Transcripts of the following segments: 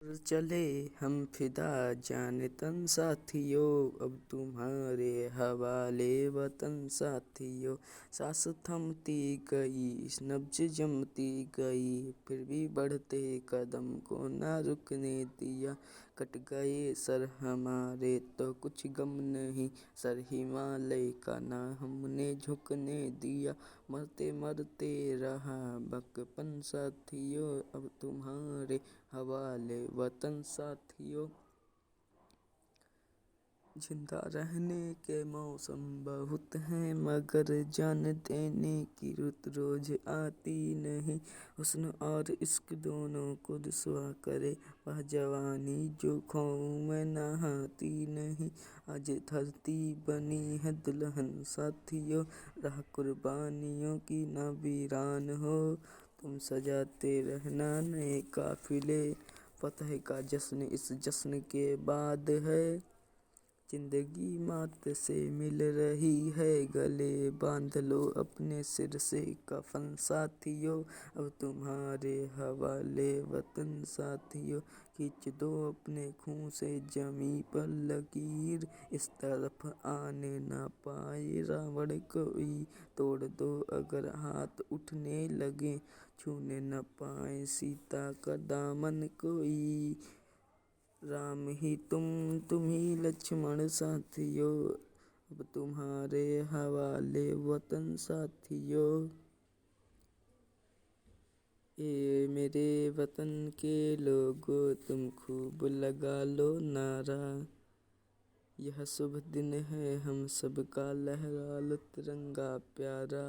चले हम फिदा जाने तन साथियों, अब तुम्हारे हवाले वतन साथियों। सांस थमती गई, नब्ज जमती गई, फिर भी बढ़ते कदम को ना रुकने दिया। कट गए सर हमारे तो कुछ गम नहीं, सर हिमालय का ना हमने झुकने दिया। मरते मरते रहा बचपन साथियों, अब तुम्हारे हवाले वतन साथियों। जिंदा रहने के मौसम बहुत हैं, मगर जान देने की रुत रोज आती नहीं। हुस्न और इश्क दोनों को रुसवा करे वह जवानी, जो ख्वाबों में नहाती नहीं। आज धरती बनी है दुल्हन साथियों, राह कुर्बानियों की न वीरान हो। तुम सजाते रहना नए काफिले, फतह का जश्न इस जश्न के बाद है। जिंदगी मौत से मिल रही है, गले बांध लो अपने सिर से कफन साथियों, अब तुम्हारे हवाले वतन साथियों। खींच दो अपने खून से जमी पर लकीर, इस तरफ आने ना पाए रावण कोई। तोड़ दो अगर हाथ उठने लगे, छूने न पाए सीता का दामन कोई। राम ही तुम ही लक्ष्मण साथियों, अब तुम्हारे हवाले वतन साथियों। ये मेरे वतन के लोगों, तुम खूब लगा लो नारा। यह शुभ दिन है हम सबका, लहरा लो तिरंगा प्यारा।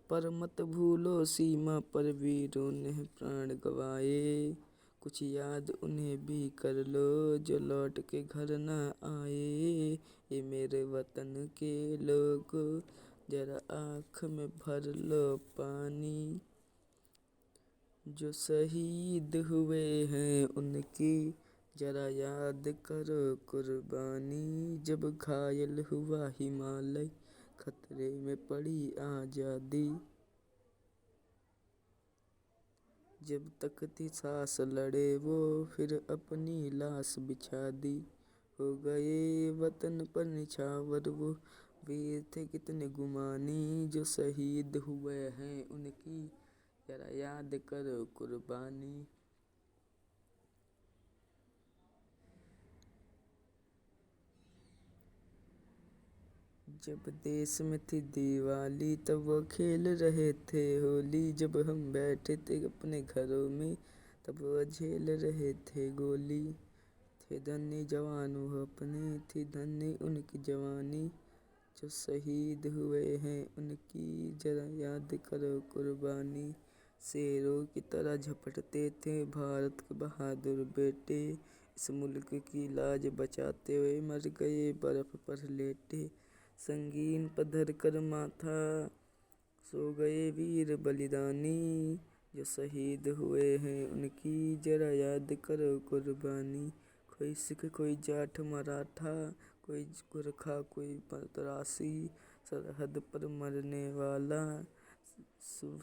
पर मत भूलो सीमा पर वीरों ने प्राण गंवाए, कुछ याद उन्हें भी कर लो जो लौट के घर न आए। ये मेरे वतन के लोगों, जरा आँख में भर लो पानी, जो शहीद हुए हैं उनकी जरा याद करो कुर्बानी। जब घायल हुआ हिमालय, खतरे में पड़ी आज़ादी, जब तक थी सांस लड़े वो फिर अपनी लाश बिछा दी। हो गए वतन पर निछावर वो वीर थे कितने गुमानी, जो शहीद हुए हैं उनकी जरा याद करो कुर्बानी। जब देश में थी दिवाली तब वो खेल रहे थे होली, जब हम बैठे थे अपने घरों में तब वो झेल रहे थे गोली। थे धन्य जवान वो अपने, थी धन्य उनकी जवानी, जो शहीद हुए हैं उनकी जरा याद करो कुर्बानी। शेरों की तरह झपटते थे भारत के बहादुर बेटे, इस मुल्क की लाज बचाते हुए मर गए बर्फ पर लेटे। संगीन पर धर कर माथा सो गए वीर बलिदानी, जो शहीद हुए हैं उनकी जरा याद करो कुर्बानी। कोई सिख कोई जाट मराठा, कोई गोरखा कोई मद्रासी, सरहद पर मरने वाला,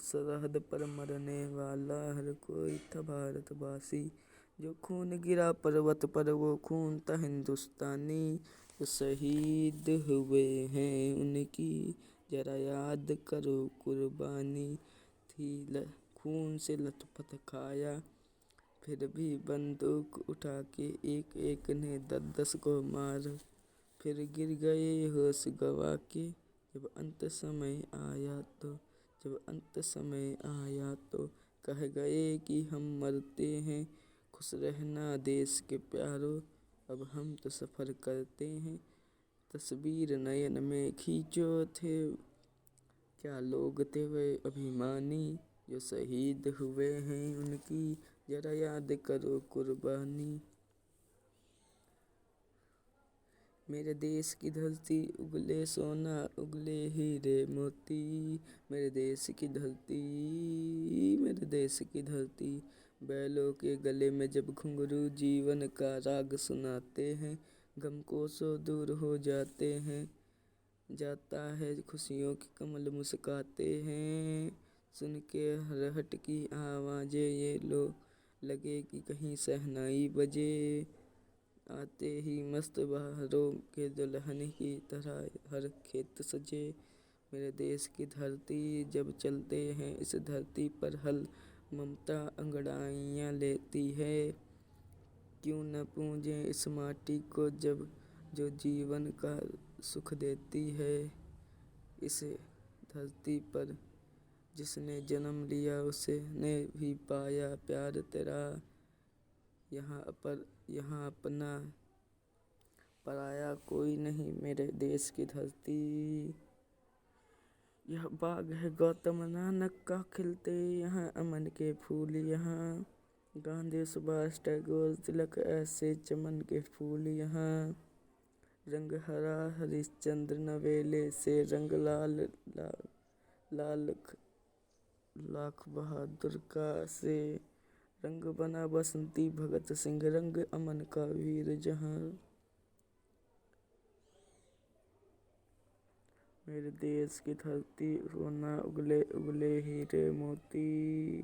सरहद पर मरने वाला हर कोई था भारतवासी। जो खून गिरा पर्वत पर वो खून था हिंदुस्तानी, जो शहीद हुए हैं उनकी जरा याद करो कुर्बानी। थी खून से लथपथ खाया, फिर भी बंदूक उठा के एक एक ने 10-10 को मारा। फिर गिर गए होश गवा के, जब अंत समय आया तो जब अंत समय आया तो कह गए कि हम मरते हैं। खुश रहना देश के प्यारों, अब हम तो सफ़र करते हैं। तस्वीर नयन में खींचो थे, क्या लोग थे वे अभिमानी, जो शहीद हुए हैं उनकी जरा याद करो कुर्बानी। मेरे देश की धरती उगले सोना उगले हीरे मोती, मेरे देश की धरती, मेरे देश की धरती। बैलों के गले में जब घुंघरू जीवन का राग सुनाते हैं, गम को सो दूर हो जाते हैं। जाता है खुशियों की कमल मुस्काते हैं, सुन के रहट की आवाज़ें ये लो लगे कि कहीं शहनाई बजे। आते ही मस्त बहारों के दुल्हन की तरह हर खेत सजे। मेरे देश की धरती जब चलते हैं इस धरती पर हल, ममता अंगड़ाइयाँ लेती है। क्यों न पूजें इस माटी को जब जो जीवन का सुख देती है। इस धरती पर जिसने जन्म लिया उसने भी पाया प्यार तेरा। यहाँ अपना पराया कोई नहीं मेरे देश की धरती। यह बाग है गौतम नानक का खिलते, यहाँ अमन के फूल, यहाँ गांधी सुभाष टैगोर तिलक ऐसे चमन के फूल, यहाँ रंग हरा हरिश्चंद्र नवेले से रंग लाल लाल लाख बहादुर का से रंग बना बसंती भगत सिंह रंग अमन का वीर जहाँ। मेरे देश की धरती सोना उगले उगले हीरे मोती,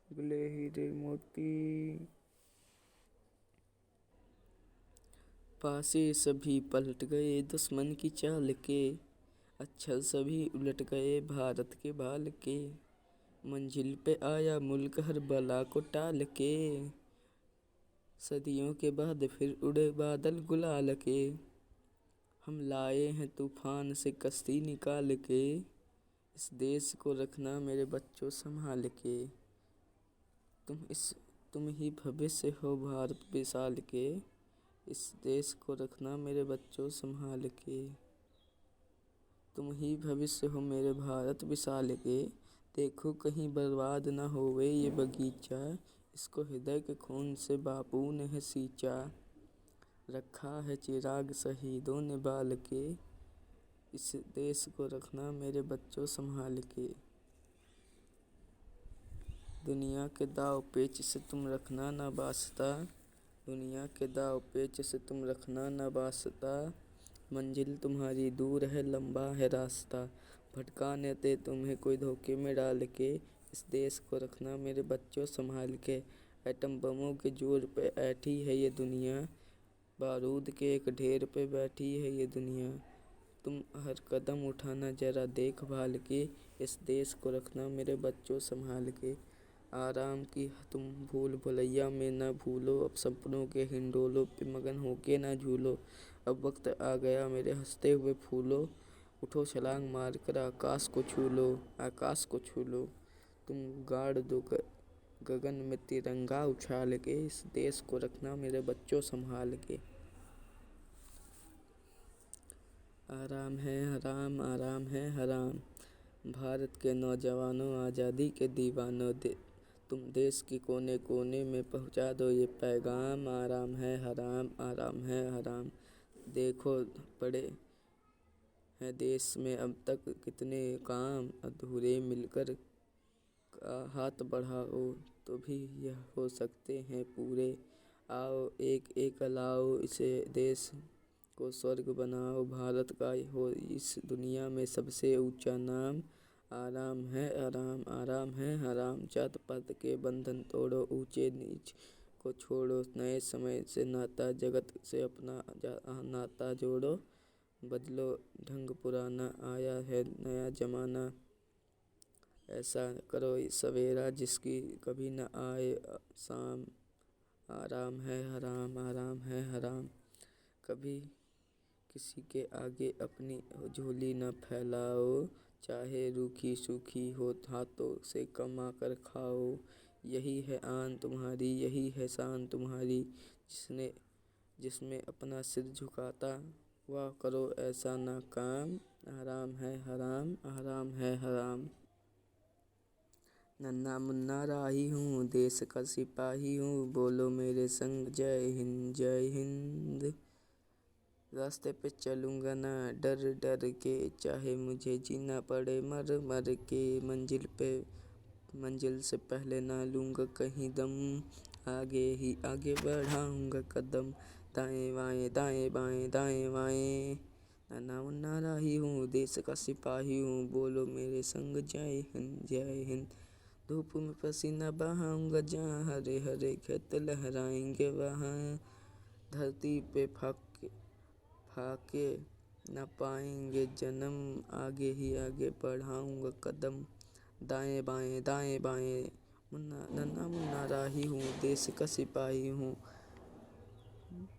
उगले हीरे मोती। पासे सभी पलट गए दुश्मन की चाल के, अक्षर सभी उलट गए भारत के बाल के। मंजिल पे आया मुल्क हर बला को टाल के, सदियों के बाद फिर उड़े बादल गुलाल के। हम लाए हैं तूफान से कश्ती निकाल के, इस देश को रखना मेरे बच्चों संभाल के। तुम ही भविष्य हो भारत विशाल के, इस देश को रखना मेरे बच्चों संभाल के। तुम ही भविष्य हो मेरे भारत विशाल के, देखो कहीं बर्बाद न होवे ये बगीचा, इसको हृदय के खून से बापू ने सींचा। रखा है चिराग शहीदों ने बाल के, इस देश को रखना मेरे बच्चों संभाल के। दुनिया के दाव पेच से तुम रखना ना वास्ता, दुनिया के दाव पेच से तुम रखना ना वास्ता। मंजिल तुम्हारी दूर है लंबा है रास्ता, भटकाने दे तुम्हें कोई धोखे में डाल के, इस देश को रखना मेरे बच्चों संभाल के। एटम बमों के जोर पे ऐठी है ये दुनिया, बारूद के एक ढेर पे बैठी है ये दुनिया। तुम हर कदम उठाना जरा देखभाल के, इस देश को रखना मेरे बच्चों संभाल के। आराम की तुम भूल भुलैया में न भूलो, अब सपनों के हिंडोलों पे मगन होके ना झूलो। अब वक्त आ गया मेरे हंसते हुए फूलो, उठो छलांग मार कर आकाश को छू लो, आकाश को छू लो। तुम गाड़ दो गगन में तिरंगा उछाल के, इस देश को रखना मेरे बच्चों संभाल के। आराम है हराम, आराम है हराम, भारत के नौजवानों आज़ादी के दीवानों, तुम देश के कोने कोने में पहुंचा दो ये पैगाम। आराम है हराम, आराम है हराम। देखो पड़े हैं देश में अब तक कितने काम अधूरे, मिलकर हाथ बढ़ाओ तो भी यह हो सकते हैं पूरे। आओ एक एक लाओ इसे देश को स्वर्ग बनाओ, भारत का हो इस दुनिया में सबसे ऊंचा नाम। आराम है आराम, आराम है हराम, जात पात के बंधन तोड़ो, ऊंचे नीच को छोड़ो, नए समय से नाता जगत से अपना नाता जोड़ो। बदलो ढंग पुराना, आया है नया जमाना, ऐसा करो सवेरा जिसकी कभी न आए शाम। आराम है हराम, आराम है हराम, कभी किसी के आगे अपनी झोली न फैलाओ, चाहे रूखी सूखी हो हाथों से कमा कर खाओ। यही है आन तुम्हारी, यही है शान तुम्हारी, जिसमें अपना सिर झुकाता हुआ करो ऐसा ना काम। आराम है हराम, आराम है हराम। नन्हा मुन्ना राही हूँ, देश का सिपाही हूँ, बोलो मेरे संग जय हिंद जय हिंद। रास्ते पे चलूँगा ना डर डर के, चाहे मुझे जीना पड़े मर मर के। मंजिल से पहले ना लूँगा कहीं दम, आगे ही आगे बढ़ाऊँगा कदम, दाएं बाएं दाएं बाएं दाएं बाएं। नन्हा मुन्ना राही हूँ, देश का सिपाही हूँ, बोलो मेरे संग जय हिंद जय हिंद। धूप में पसीना बहाऊंगा, जहाँ हरे हरे खेत लहराएंगे वहाँ। धरती पे फाके न पाएंगे जन्म, आगे ही आगे बढ़ाऊंगा कदम। दाएं बाएं मुन्ना नन्हा मुन्ना राही हूँ, देश का सिपाही हूँ।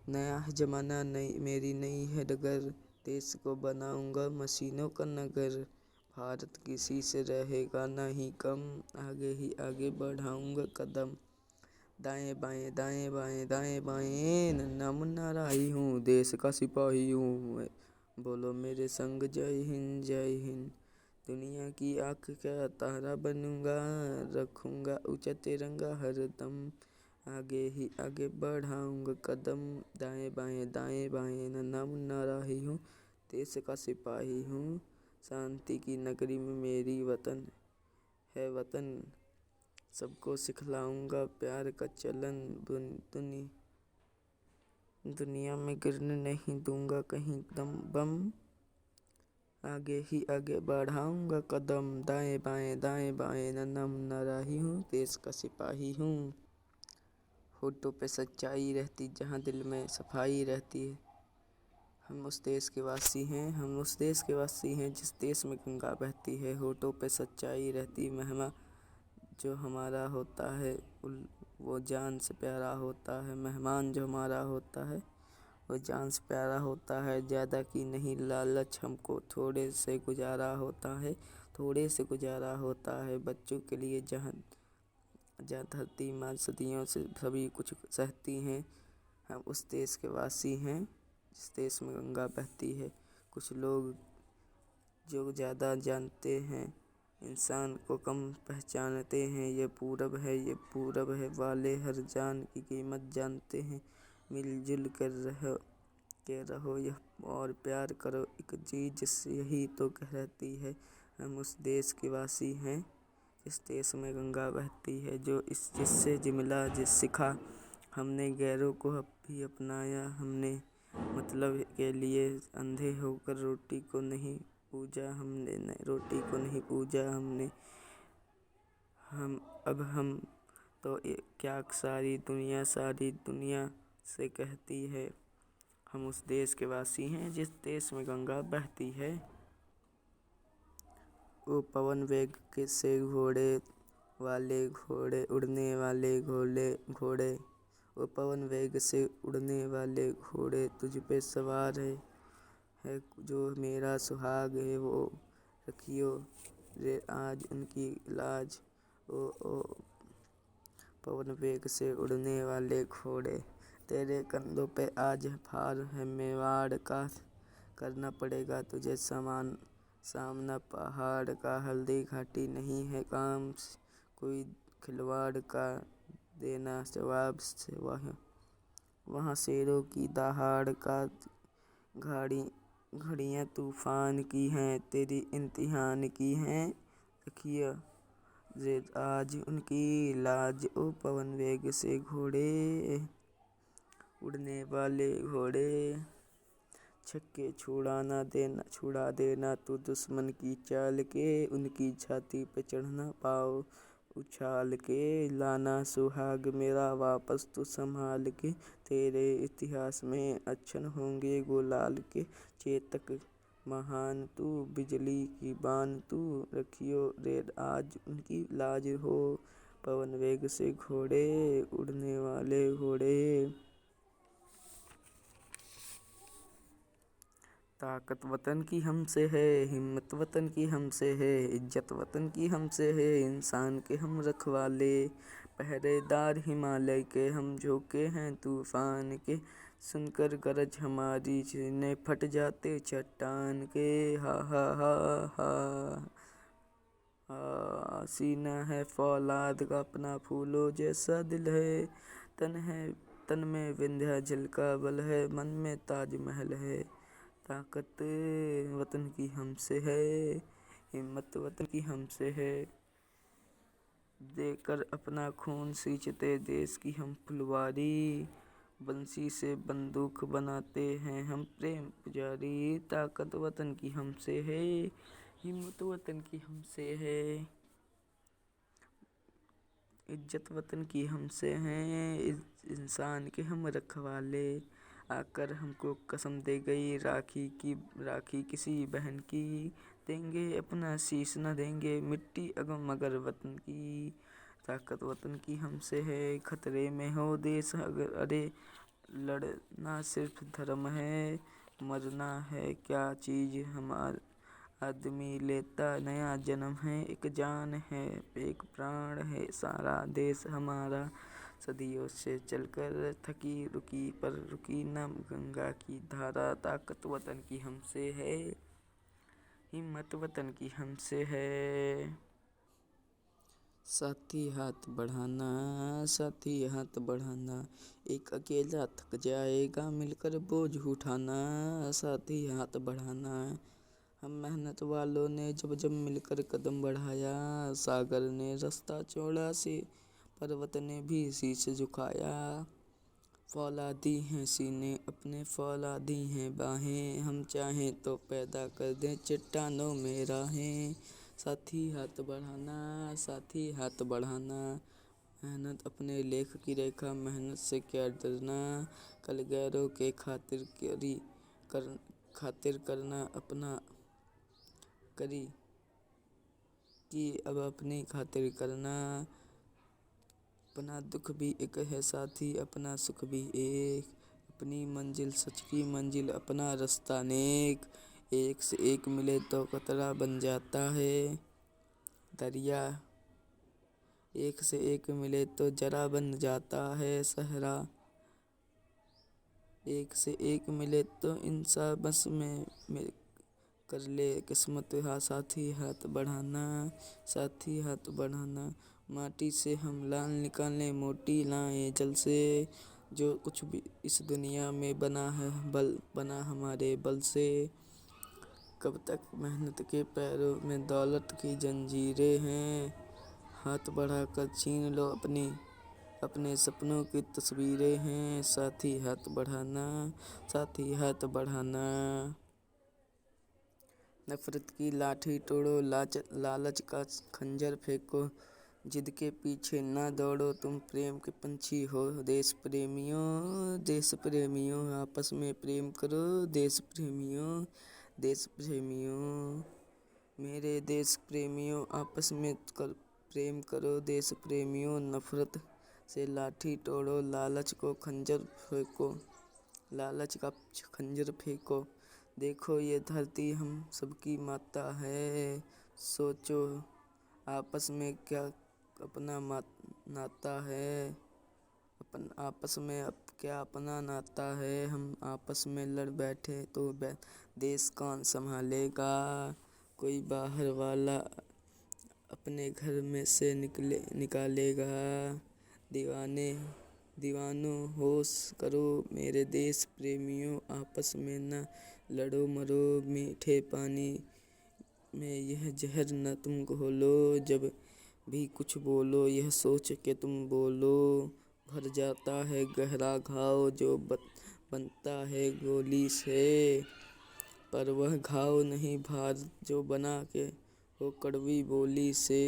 नया है जमाना, मेरी नई है डगर, देश को बनाऊंगा मशीनों का नगर। भारत किसी से रहेगा नहीं कम, आगे ही आगे बढ़ाऊंगा कदम। दाएं बाएं नन्हा मुन्ना राही हूँ, देश का सिपाही हूँ। बोलो मेरे संग जय हिंद जय हिंद। दुनिया की आँख का तारा बनूंगा, रखूंगा ऊंचा तिरंगा हरदम। आगे ही आगे बढ़ाऊंगा कदम। दाएं बाएं नन्हा मुन्ना राही हूँ, देश का सिपाही हूँ। शांति की नगरी में मेरी वतन है वतन, सबको सिखलाऊंगा प्यार का चलन। दुनिया में गिरने नहीं दूंगा कहीं दम बम, आगे ही आगे बढ़ाऊंगा कदम। दाएं बाएं नन्हा मुन्ना राही हूँ, देश का सिपाही हूँ। होठों पे सच्चाई रहती, जहाँ दिल में सफाई रहती है। हम उस देश के वासी हैं जिस देश में गंगा बहती है। होठों पे सच्चाई रहती, मेहमा जो हमारा होता है वो जान से प्यारा होता है। मेहमान जो हमारा होता है वो जान से प्यारा होता है। ज़्यादा की नहीं लालच हमको, थोड़े से गुजारा होता है। बच्चों के लिए जहाँ धरती माँ सदियों से सभी कुछ सहती हैं। हम उस देश के वासी हैं जिस देश में गंगा बहती है। कुछ लोग जो ज़्यादा जानते हैं इंसान को कम पहचानते हैं। ये पूरब है वाले हर जान की कीमत जानते हैं। मिलजुल कर रहो यह और प्यार करो एक चीज, यही तो कहती है। हम उस देश के वासी हैं जिस देश में गंगा बहती है। जिससे मिला सीखा हमने, गैरों को भी अपनाया हमने। मतलब के लिए अंधे होकर रोटी को नहीं पूजा हमने। हम तो क्या सारी दुनिया से कहती है। हम उस देश के वासी हैं जिस देश में गंगा बहती है। वो पवन वेग से उड़ने वाले घोड़े, वो पवन वेग से उड़ने वाले घोड़े तुझ पे सवार है जो मेरा सुहाग है वो। रखियो रे आज उनकी लाज, ओ पवन वेग से उड़ने वाले घोड़े। तेरे कंधों पे आज भार है मेवाड़ का, करना पड़ेगा तुझे सामना पहाड़ का। हल्दी घाटी नहीं है काम कोई खिलवाड़ का, देना जवाब से वहाँ शेरों की दहाड़ का। घड़ियाँ तूफान की हैं, तेरी इम्तिहान की हैं। रखिए रे आज उनकी लाज, ओ पवन वेग से उड़ने वाले घोड़े। छक्के छुड़ा देना तू दुश्मन की चाल के, उनकी छाती पे चढ़ना पाओ उछाल के। लाना सुहाग मेरा वापस तू संभाल के, तेरे इतिहास में अक्षर होंगे गुलाल के। चेतक महान तू, बिजली की बान तू, रखियो रे आज उनकी लाज हो। पवन वेग से उड़ने वाले घोड़े। ताकत वतन की हमसे है, हिम्मत वतन की हमसे है, इज्जत वतन की हमसे है। इंसान के हम रखवाले, पहरेदार हिमालय के हम झोंके हैं तूफान के। सुनकर गरज हमारी सीने फट जाते चट्टान के। हा हा हा हा हा। सीना है फौलाद का अपना, फूलों जैसा दिल है। तन में विंध्याचल का बल है, मन में ताजमहल है। ताकत वतन की हमसे है, हिम्मत वतन की हमसे है। देकर अपना खून सींचते देश की हम फुलवारी, बंसी से बंदूक बनाते हैं हम प्रेम पुजारी। ताकत वतन की हमसे है, हिम्मत वतन की हमसे है। इज्जत वतन की हमसे है, इंसान के हम रखवाले। आकर हमको कसम दे गई राखी किसी बहन की। देंगे अपना शीश न देंगे मिट्टी मगर वतन की। ताकत वतन की हमसे है, खतरे में हो देश अगर अरे लड़ना सिर्फ धर्म है, मरना है क्या चीज हमार आदमी लेता नया जन्म है। एक जान है एक प्राण है सारा देश हमारा, सदियों से चलकर थकी रुकी पर रुकी न गंगा की धारा। ताकत वतन की हमसे है, हिम्मत वतन की हमसे है। साथी हाथ बढ़ाना, साथी हाथ बढ़ाना, एक अकेला थक जाएगा मिलकर बोझ उठाना। साथी हाथ बढ़ाना, हम मेहनत वालों ने जब मिलकर कदम बढ़ाया, सागर ने रास्ता चौड़ा से पर्वत ने भी शीश झुकाया। फौलादी हैं सीने अपने फौलादी हैं बाहें, हम चाहें तो पैदा कर दें चट्टानों में राहें। साथी हाथ बढ़ाना, साथी हाथ बढ़ाना, मेहनत अपने लेख की रेखा, मेहनत से क्या डरना। कल गैरों के खातिर करना अपना करी कि अब अपनी खातिर करना। अपना दुख भी एक है साथी अपना सुख भी एक, अपनी मंजिल सच की मंजिल अपना रास्ता नेक। एक से एक मिले तो कतरा बन जाता है दरिया, एक से एक मिले तो जरा बन जाता है सहरा। एक से एक मिले तो इंसान बस में कर ले किस्मत। साथी हाथ बढ़ाना, साथी हाथ बढ़ाना, माटी से हम लाल निकालें मोटी लाएं जल से। जो कुछ भी इस दुनिया में बना है बना हमारे बल से। कब तक मेहनत के पैरों में दौलत की जंजीरें हैं, हाथ बढ़ाकर छीन लो अपने सपनों की तस्वीरें हैं। साथी हाथ बढ़ाना, साथी हाथ बढ़ाना। नफरत की लाठी तोड़ो, लालच का खंजर फेंको, जिद के पीछे ना दौड़ो तुम प्रेम के पंछी हो। देश प्रेमियों, देश प्रेमियों, आपस में प्रेम करो देश प्रेमियों, देश प्रेमियों। मेरे देश प्रेमियों आपस में प्रेम करो देश प्रेमियों। नफरत से लाठी तोड़ो, लालच का खंजर फेंको। देखो ये धरती हम सबकी माता है, सोचो आपस में क्या अपना नाता है। आपस में अब क्या अपना नाता है, हम आपस में लड़ बैठे तो देश कौन संभालेगा। कोई बाहर वाला अपने घर में से निकालेगा। दीवानों होश करो मेरे देश प्रेमियों, आपस में न लड़ो मरो। मीठे पानी में यह जहर न तुम घोलो, जब भी कुछ बोलो यह सोच के तुम बोलो। भर जाता है गहरा घाव जो बनता है गोली से, पर वह घाव नहीं भार जो बना के हो कड़वी बोली से।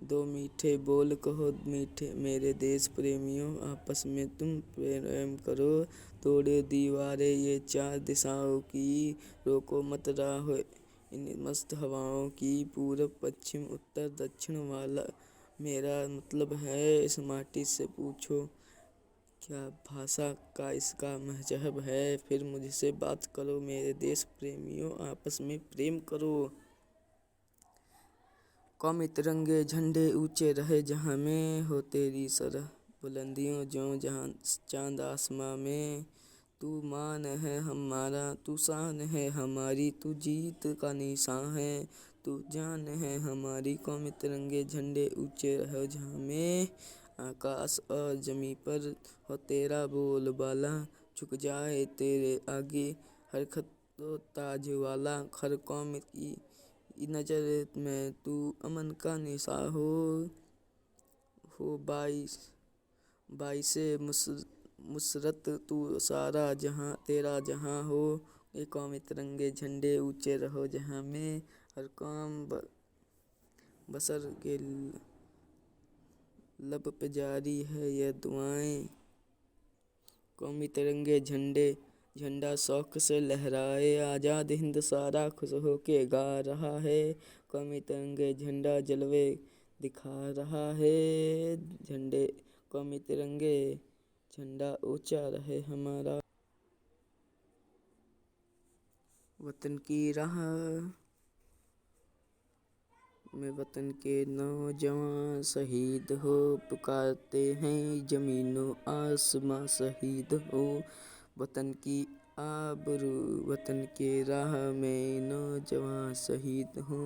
दो मीठे बोल कहो मीठे मेरे देश प्रेमियों, आपस में तुम प्रेम करो। तोड़ो दीवारें ये चार दिशाओं की, रोको मत राह इन मस्त हवाओं की। पूरब पश्चिम उत्तर दक्षिण वाला मेरा मतलब है, इस माटी से पूछो क्या भाषा का इसका मजहब है। फिर मुझसे बात करो मेरे देश प्रेमियों, आपस में प्रेम करो। कौमी तिरंगे झंडे ऊंचे रहे जहाँ में, हो तेरी सरह बुलंदियों जो जहाँ चांद आसमां में। तू मान है हमारा तू शान है हमारी, तू जीत का निशान है तू जान है हमारी। कौमी तिरंगे झंडे ऊंचे रहे जहाँ में, आकाश और जमी पर हो तेरा बोलबाला। झुक जाए तेरे आगे हर खतो ताज वाला, हर कौम की नजर में तू अमन का निशा हो बाइसे मुसरत तू सारा जहां तेरा जहां हो। ये कौमी तिरंगे झंडे ऊंचे रहो जहां में, हर कौम बसर के लब पे जारी है ये दुआएं। कौमी तिरंगे झंडे झंडा शौक से लहराए, आज़ाद हिंद सारा खुश होके गा रहा है। कौमी तिरंगे झंडा जलवे दिखा रहा है। झंडे कौमी तिरंगे झंडा ऊंचा रहे हमारा। वतन की राह में वतन के नौजवान शहीद हो, पुकारते हैं ज़मीनों आसमां शहीद हो। वतन की आबरू वतन के राह में नौजवान शहीद हो।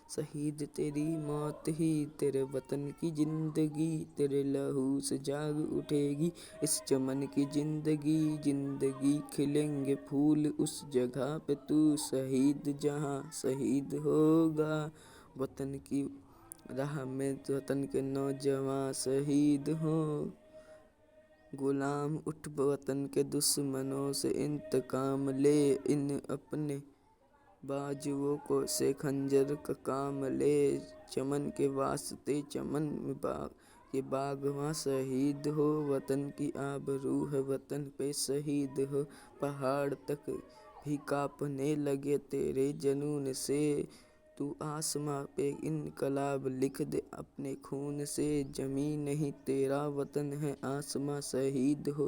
शहीद तेरी मौत ही तेरे वतन की ज़िंदगी, तेरे लहू से जाग उठेगी इस चमन की ज़िंदगी। ज़िंदगी खिलेंगे फूल उस जगह पे तू शहीद जहाँ शहीद होगा। वतन की राह में वतन के नौजवान शहीद हों। गुलाम उठ वतन के दुश्मनों से इंतकाम ले, इन अपने बाजुओं को से खंजर का काम ले। चमन के वास्ते चमन में बागवां शहीद हो। वतन की आबरू है वतन पे शहीद हो। पहाड़ तक भी कांपने लगे तेरे जुनून से, तू आसमां पे इनकलाब लिख दे अपने खून से। ज़मीन नहीं तेरा वतन है आसमां शहीद हो।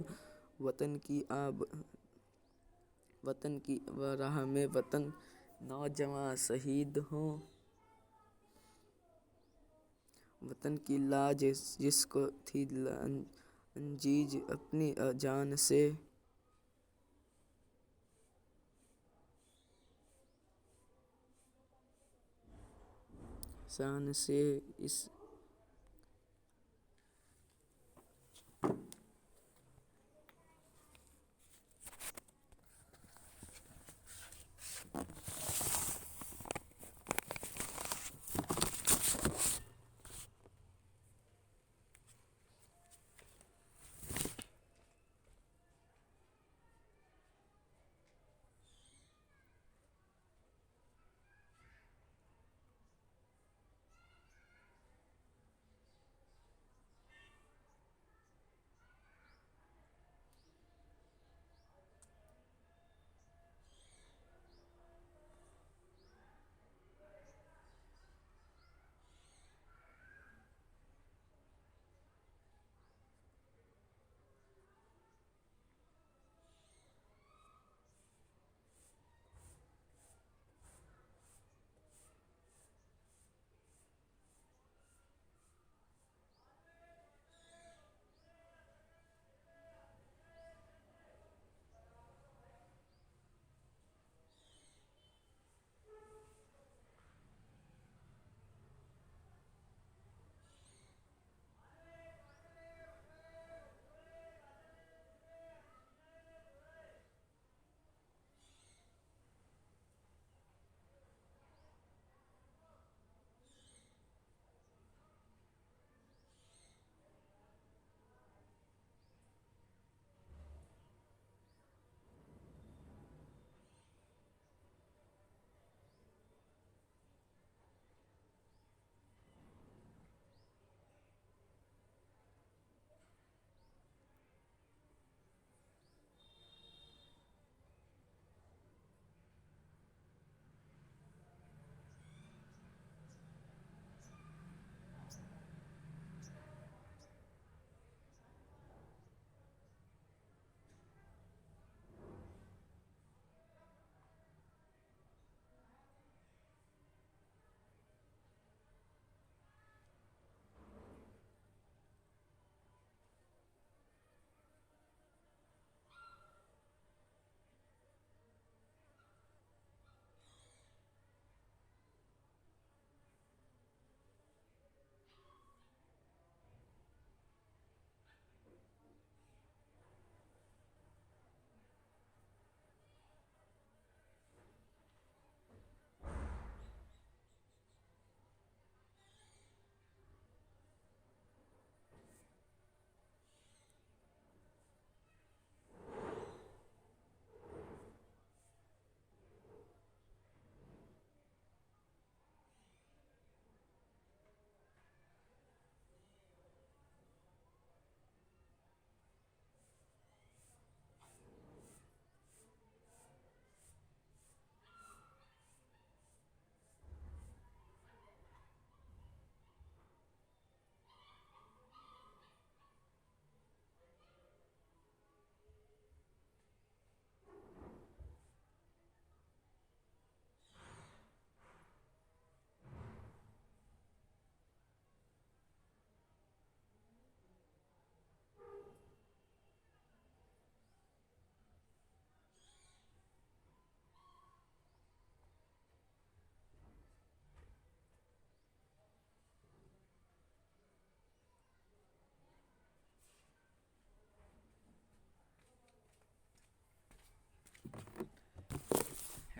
वतन की राह में वतन नौजवान शहीद हों। वतन की लाज जिसको थी अंजीज अपनी जान से, शान से इस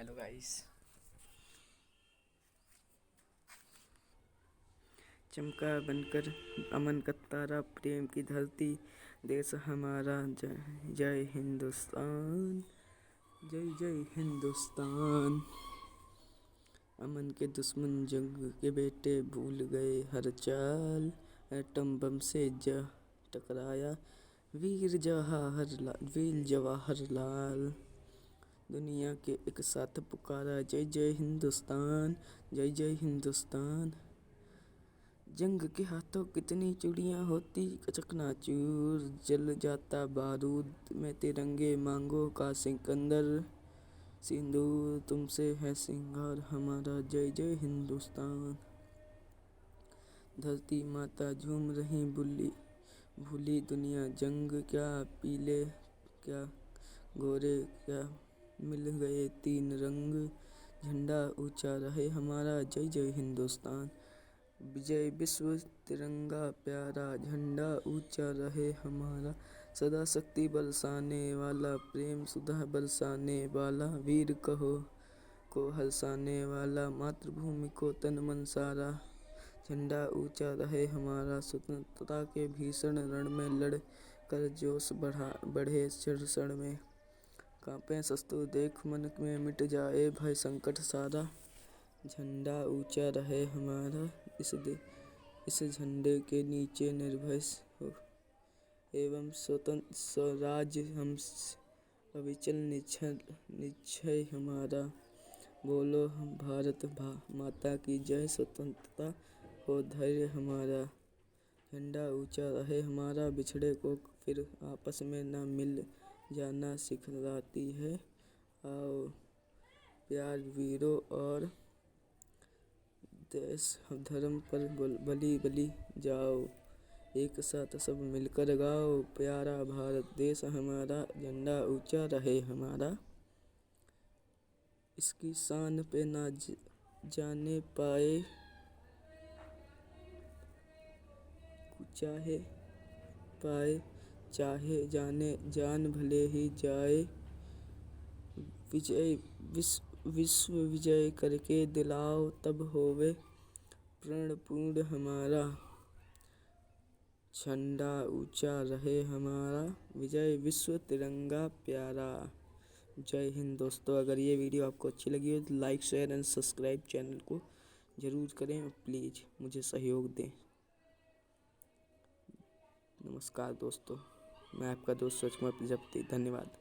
हेलो गाइस। चमका बनकर अमन का तारा, प्रेम की धरती, देश हमारा, जय जय हिंदुस्तान, जय जय हिंदुस्तान। अमन के दुश्मन जंग के बेटे भूल गए हर चाल, एटम बम से जा टकराया वीर जवाहर लाल। दुनिया के एक साथ पुकारा, जय जय हिंदुस्तान, जय जय हिंदुस्तान। जंग के हाथों कितनी चूड़ियाँ होती चकनाचूर, जल जाता बारूद में तिरंगे मांगों का सिकंदर, सिंदूर तुमसे है सिंगार हमारा, जय जय हिंदुस्तान। धरती माता झूम रही भूली दुनिया, जंग क्या पीले क्या गोरे क्या मिल गए तीन रंग, झंडा ऊंचा रहे हमारा, जय जय हिंदुस्तान। विजय विश्व तिरंगा प्यारा, झंडा ऊंचा रहे हमारा, सदा शक्ति बरसाने वाला, प्रेम सुधा बरसाने वाला, वीर कहो को हर्षाने वाला, मातृभूमि को तन मन सारा, झंडा ऊंचा रहे हमारा। स्वतंत्रता के भीषण रण में लड़ कर जोश बढ़े क्षण में, कांपे शत्रु देख मन में मिट जाए भय संकट सारा, झंडा ऊंचा रहे हमारा। इस झंडे के नीचे निर्भय हो एवं स्वतंत्र स्वराज हम अविचल निश्चय हमारा, बोलो हम भारत माता की जय, स्वतंत्रता हो धैर्य हमारा, झंडा ऊंचा रहे हमारा। बिछड़े को फिर आपस में न मिल जाना सिखलाती है, आओ प्यार वीरों और देश धर्म पर बलि जाओ, एक साथ सब मिलकर गाओ, प्यारा भारत देश हमारा, झंडा ऊंचा रहे हमारा। इसकी शान पे ना जाने पाए चाहे जान भले ही जाए, विश्व विजय करके दिलाओ तब होवे प्रण पूर्ण हमारा, झंडा ऊंचा रहे हमारा, विजय विश्व तिरंगा प्यारा। जय हिंद दोस्तों। अगर ये वीडियो आपको अच्छी लगी हो तो like share and subscribe channel को ज़रूर करें और प्लीज़ मुझे सहयोग दें। नमस्कार दोस्तों, मैं आपका दोस्त सूरज कुमार प्रजापति। धन्यवाद।